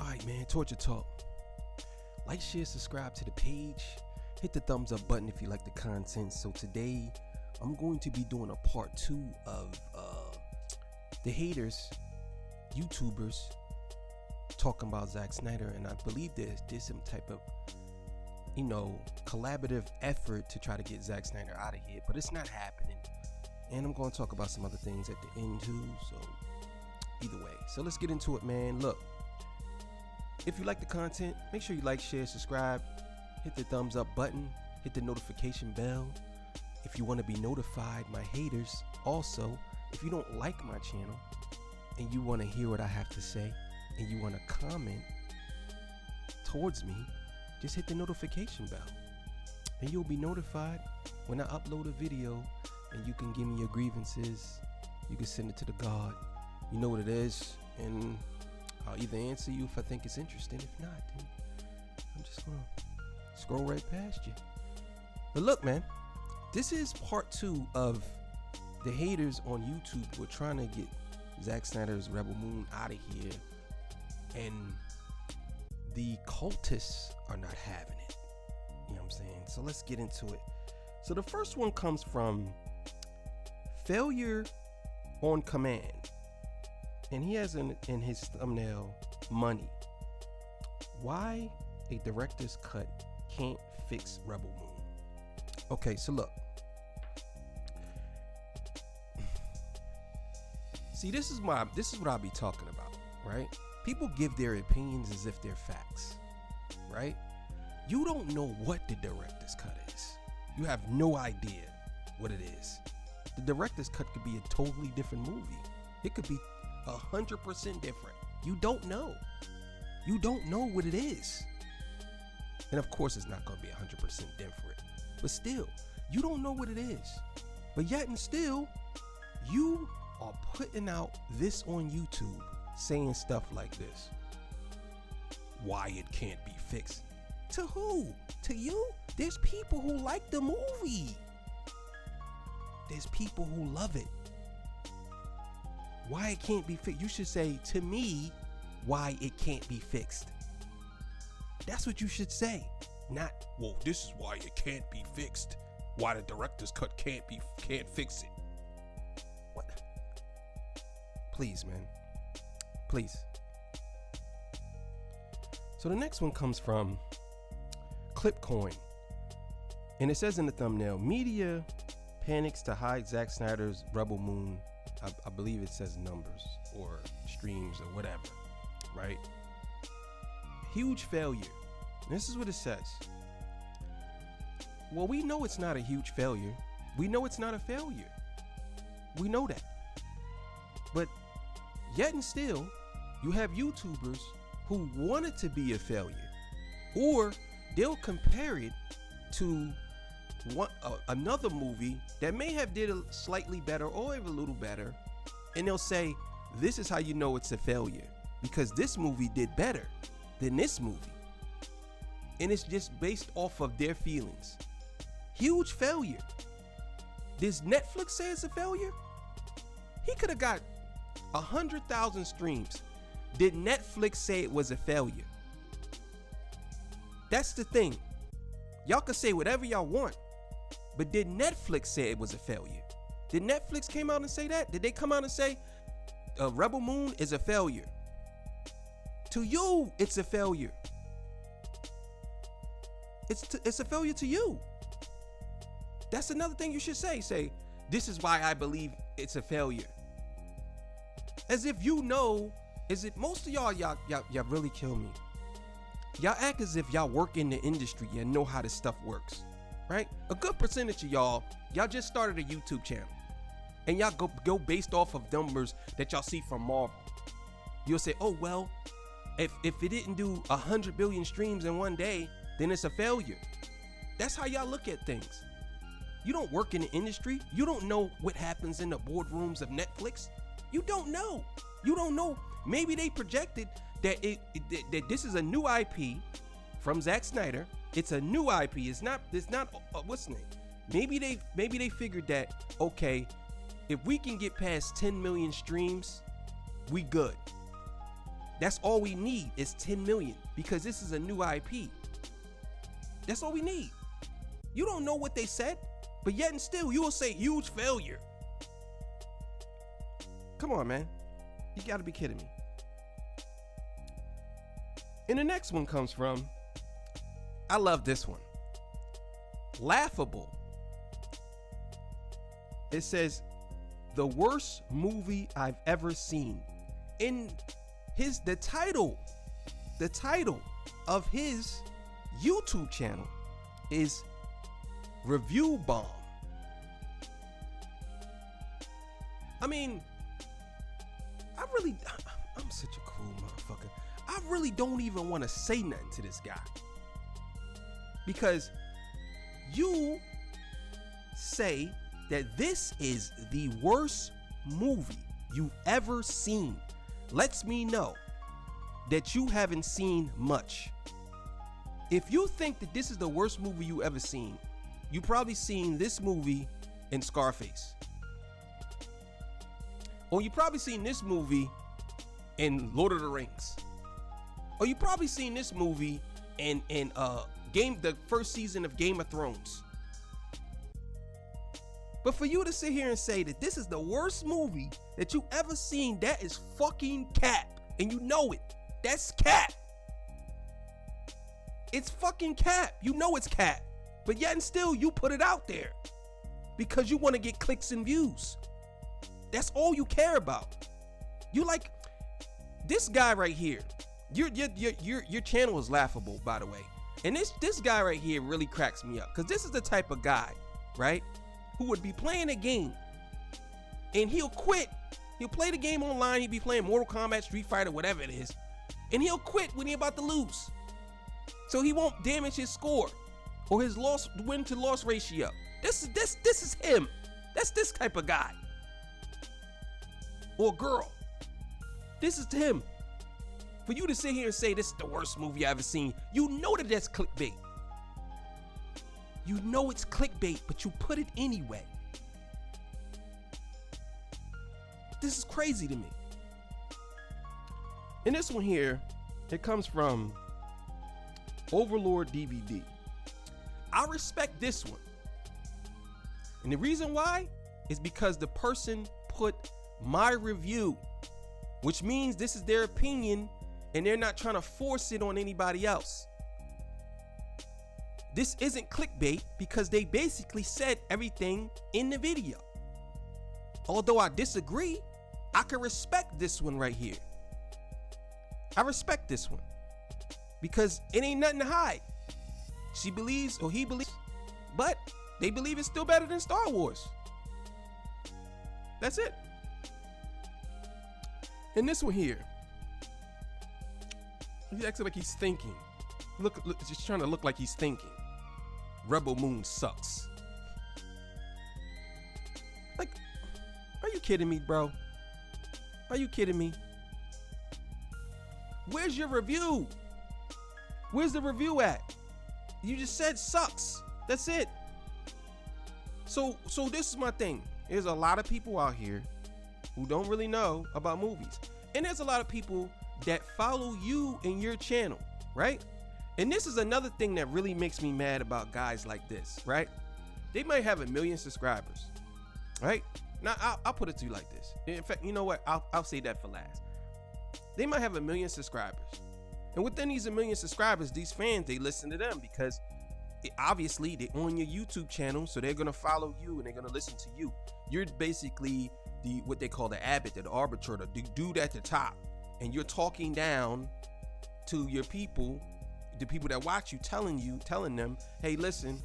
Alright, man, Torture Talk. Like, share, subscribe to the page. Hit the thumbs up button if you like the content. So today, I'm going to be doing a part 2 of the haters, YouTubers, talking about Zack Snyder. And I believe there's some type of, collaborative effort to try to get Zack Snyder out of here. But it's not happening. And I'm going to talk about some other things at the end too. So either way. So let's get into it, man. Look. If you like the content, make sure you like, share, subscribe, hit the thumbs up button, hit the notification bell. If you want to be notified, my haters, also, if you don't like my channel and you want to hear what I have to say and you want to comment towards me, just hit the notification bell and you'll be notified when I upload a video, and you can give me your grievances. You can send it to the God. You know what it is, and I'll either answer you if I think it's interesting. If not, then I'm just gonna scroll right past you. But look, man, this is part 2 of the haters on YouTube who are trying to get Zack Snyder's Rebel Moon out of here, and the cultists are not having it. You know what I'm saying? So let's get into it. So the first one comes from Failure on Command. And he has in his thumbnail, money. Why a director's cut can't fix Rebel Moon. Okay, so look. See, this is what I'll be talking about, right? People give their opinions as if they're facts, right? You don't know what the director's cut is. You have no idea what it is. The director's cut could be a totally different movie. It could be 100% different. You don't know. You don't know what it is. And of course it's not going to be 100% different. But still, you don't know what it is. But yet and still, you are putting out this on YouTube saying stuff like this. Why it can't be fixed. To who? To you? There's people who like the movie. There's people who love it. Why it can't be fixed. You should say, to me, why it can't be fixed. That's what you should say. Not, well, this is why it can't be fixed. Why the director's cut can't fix it. What? Please, man. Please. So the next one comes from Clipcoin. And it says in the thumbnail, media panics to hide Zack Snyder's Rebel Moon. I believe it says numbers or streams or whatever, right? Huge failure. This is what it says. Well, we know it's not a huge failure. We know it's not a failure. We know that. But yet and still, you have YouTubers who want it to be a failure, or they'll compare it to another movie that may have did a slightly better or a little better, and they'll say, this is how you know it's a failure, because this movie did better than this movie. And it's just based off of their feelings. Huge failure. Does Netflix say it's a failure? He could have got 100,000 streams. Did Netflix say it was a failure? That's the thing. Y'all can say whatever y'all want, but did Netflix say it was a failure? Did Netflix came out and say that? Did they come out and say Rebel Moon is a failure? To you, it's a failure. It's a failure to you. That's another thing you should say. Say, this is why I believe it's a failure. As if you know, most of y'all really kill me. Y'all act as if y'all work in the industry and know how this stuff works, right? A good percentage of y'all just started a YouTube channel, and y'all go based off of numbers that y'all see from Marvel. You'll say, oh, well, if it didn't do 100 billion streams in one day, then it's a failure. That's how y'all look at things. You don't work in the industry. You don't know what happens in the boardrooms of Netflix. You don't know. You don't know. Maybe they projected that that this is a new IP from Zack Snyder. It's a new IP. It's not what's the name? Maybe they figured that, okay, if we can get past 10 million streams, we good. That's all we need is 10 million because this is a new IP. That's all we need. You don't know what they said, but yet and still you will say huge failure. Come on, man. You gotta be kidding me. And the next one comes from, I love this one. Laughable. It says, the worst movie I've ever seen. In the title of his YouTube channel is Review Bomb. I mean, I'm such a cool motherfucker. I really don't even want to say nothing to this guy. Because you say that this is the worst movie you've ever seen. Lets me know that you haven't seen much. If you think that this is the worst movie you ever seen, you probably seen this movie in Scarface. Or you probably seen this movie in Lord of the Rings. Or you probably seen this movie in the first season of Game of Thrones. But for you to sit here and say that this is the worst movie that you ever seen, that is fucking cap. And you know it. That's cap. It's fucking cap. You know it's cap. But yet and still you put it out there because you want to get clicks and views. That's all you care about. You like this guy right here. Your channel is laughable, by the way. And this guy right here really cracks me up because this is the type of guy, right, who would be playing a game and he'll quit. He'll play the game online. He'll be playing Mortal Kombat, Street Fighter, whatever it is, and he'll quit when he's about to lose, so he won't damage his score or his win to loss ratio. This is him. That's this type of guy or girl. This is him. For you to sit here and say this is the worst movie I've ever seen, you know that that's clickbait. You know it's clickbait, but you put it anyway. This is crazy to me. And this one here, it comes from Overlord DVD. I respect this one. And the reason why is because the person put my review, which means this is their opinion and they're not trying to force it on anybody else. This isn't clickbait because they basically said everything in the video. Although I disagree, I can respect this one right here. I respect this one because it ain't nothing to hide. She believes, or he believes, but they believe it's still better than Star Wars. That's it. And this one here, he acts like he's thinking. Look, just trying to look like he's thinking. Rebel Moon sucks. Like, are you kidding me, bro? Are you kidding me? Where's your review? Where's the review at? You just said sucks. That's it. So this is my thing. There's a lot of people out here who don't really know about movies. And there's a lot of people that follow you in your channel, right? And this is another thing that really makes me mad about guys like this, right? They might have 1 million subscribers, right? Now, I'll put it to you like this. In fact, you know what? I'll say that for last. They might have 1 million subscribers. And within these 1 million subscribers, these fans, they listen to them because obviously they're on your YouTube channel, so they're going to follow you and they're going to listen to you. You're basically what they call the abbot, the arbitrator, the dude at the top. And you're talking down to your people, the people that watch you, telling them, hey, listen,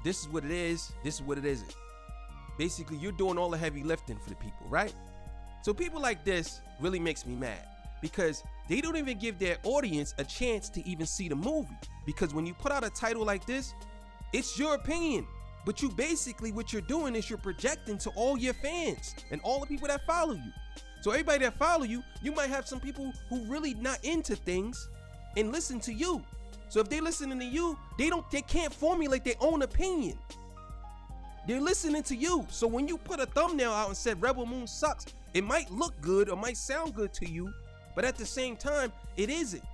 this is what it is. This is what it isn't. Basically, you're doing all the heavy lifting for the people, right? So people like this really makes me mad because they don't even give their audience a chance to even see the movie. Because when you put out a title like this, it's your opinion. But you basically, what you're doing is you're projecting to all your fans and all the people that follow you. So everybody that follow you, you might have some people who really not into things and listen to you. So if they listening to you, they can't formulate their own opinion. They're listening to you. So when you put a thumbnail out and said Rebel Moon sucks, it might look good or might sound good to you, But at the same time, it isn't.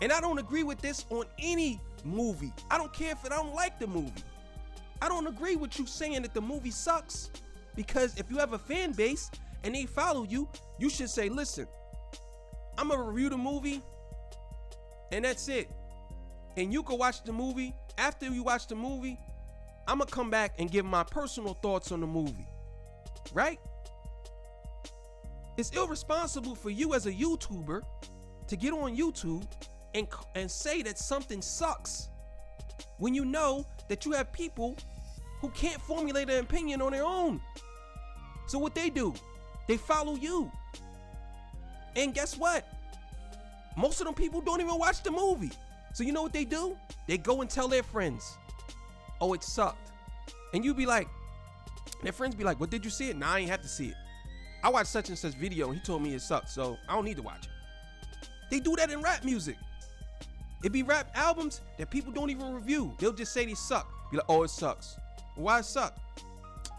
And I don't agree with this on any movie. I don't care if I don't like the movie. I don't agree with you saying that the movie sucks, because if you have a fan base and they follow you, you should say, listen, I'm gonna review the movie and that's it. And you can watch the movie. After you watch the movie, I'm gonna come back and give my personal thoughts on the movie, right? It's irresponsible for you as a YouTuber to get on YouTube and say that something sucks when you know that you have people who can't formulate an opinion on their own. So what they do, they follow you. And guess what? Most of them people don't even watch the movie. So you know what they do? They go and tell their friends, oh, it sucked. And you be like, their friends be like, what, did you see it? Nah, I ain't have to see it. I watched such and such video and he told me it sucked, so I don't need to watch it. They do that in rap music. It be rap albums that people don't even review. They'll just say they suck. Be like, oh, it sucks. Why it suck?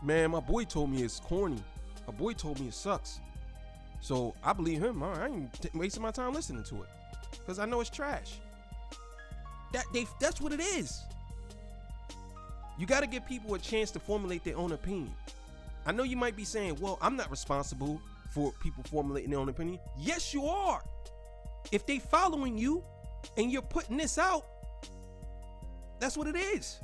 Man, my boy told me it's corny. My boy told me it sucks. So I believe him. I ain't wasting my time listening to it because I know it's trash. That's what it is. You got to give people a chance to formulate their own opinion. I know you might be saying, well, I'm not responsible for people formulating their own opinion. Yes, you are. If they following you and you're putting this out, that's what it is.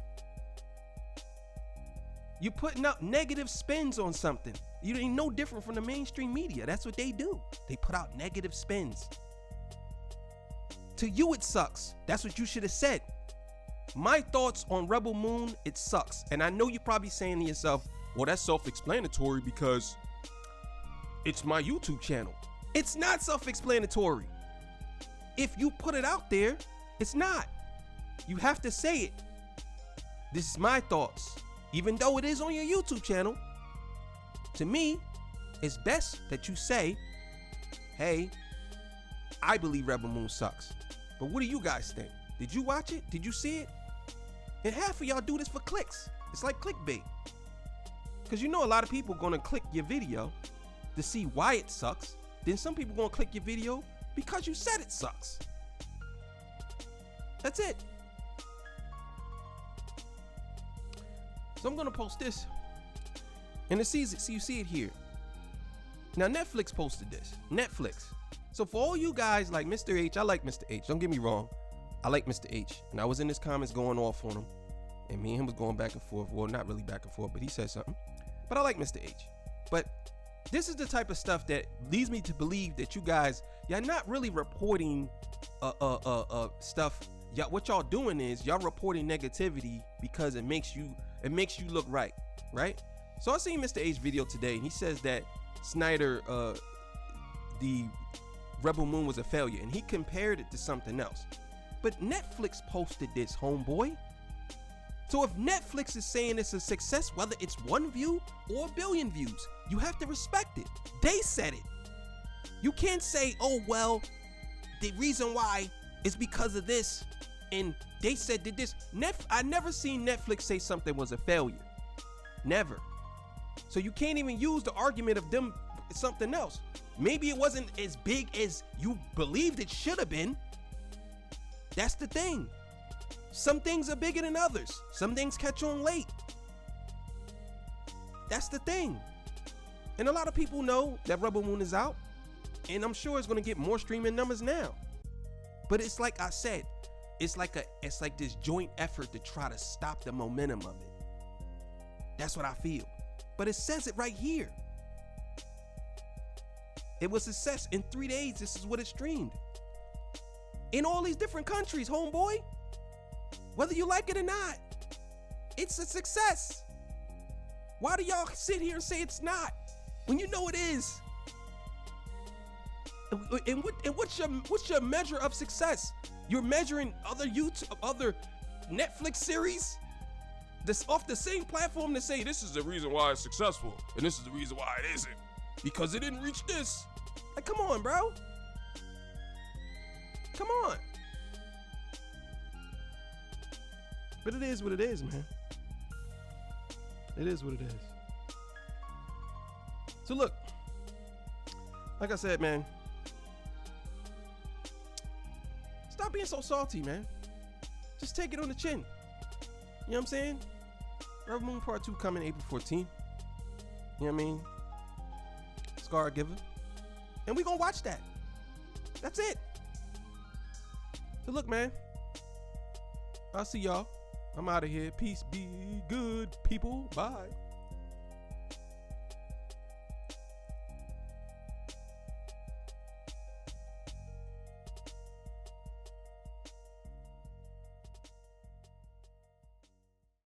You're putting out negative spins on something. You ain't no different from the mainstream media. That's what they do. They put out negative spins. To you, it sucks. That's what you should have said. My thoughts on Rebel Moon, it sucks. And I know you're probably saying to yourself, well, that's self-explanatory because it's my YouTube channel. It's not self-explanatory. If you put it out there, it's not. You have to say it. This is my thoughts. Even though it is on your YouTube channel, to me, it's best that you say, hey, I believe Rebel Moon sucks. But what do you guys think? Did you watch it? Did you see it? And half of y'all do this for clicks. It's like clickbait. Because you know a lot of people gonna click your video to see why it sucks. Then some people gonna click your video because you said it sucks. That's it. So I'm gonna post this. And you see it here. Now Netflix posted this. Netflix. So for all you guys like Mr. H, I like Mr. H. Don't get me wrong. I like Mr. H. And I was in his comments going off on him. And me and him was going back and forth. Well, not really back and forth, but he said something. But I like Mr. H. But this is the type of stuff that leads me to believe that you guys, y'all not really reporting stuff. Y'all, what y'all doing is y'all reporting negativity because it makes you look right? So I seen Mr. H video today, and he says that Snyder, the Rebel Moon was a failure, and he compared it to something else. But Netflix posted this, homeboy. So if Netflix is saying it's a success, whether it's 1 view or 1 billion views, you have to respect it. They said it. You can't say, oh, well, the reason why is because of this, and they said did this. I never seen Netflix say something was a failure. Never. So you can't even use the argument of them something else. Maybe it wasn't as big as you believed it should have been. That's the thing. Some things are bigger than others. Some things catch on late. That's the thing. And a lot of people know that Rebel Moon is out, and I'm sure it's going to get more streaming numbers now. But it's like I said, it's like this joint effort to try to stop the momentum of it. That's what I feel. But it says it right here. It was a success. In 3 days, this is what it streamed. In all these different countries, homeboy. Whether you like it or not, it's a success. Why do y'all sit here and say it's not when you know it is? And what's your measure of success? You're measuring other Netflix series that's off the same platform to say this is the reason why it's successful and this is the reason why it isn't because it didn't reach this. Like, come on, bro. Come on. But it is what it is, man. It is what it is. So look, like I said, man, Stop being so salty, man. Just take it on the chin. You know what I'm saying? Rebel Moon Part 2 coming April 14th. You know what I mean? Scar Giver. And we gonna watch that. That's it. So look, man. I'll see y'all. I'm out of here. Peace be good, people. Bye.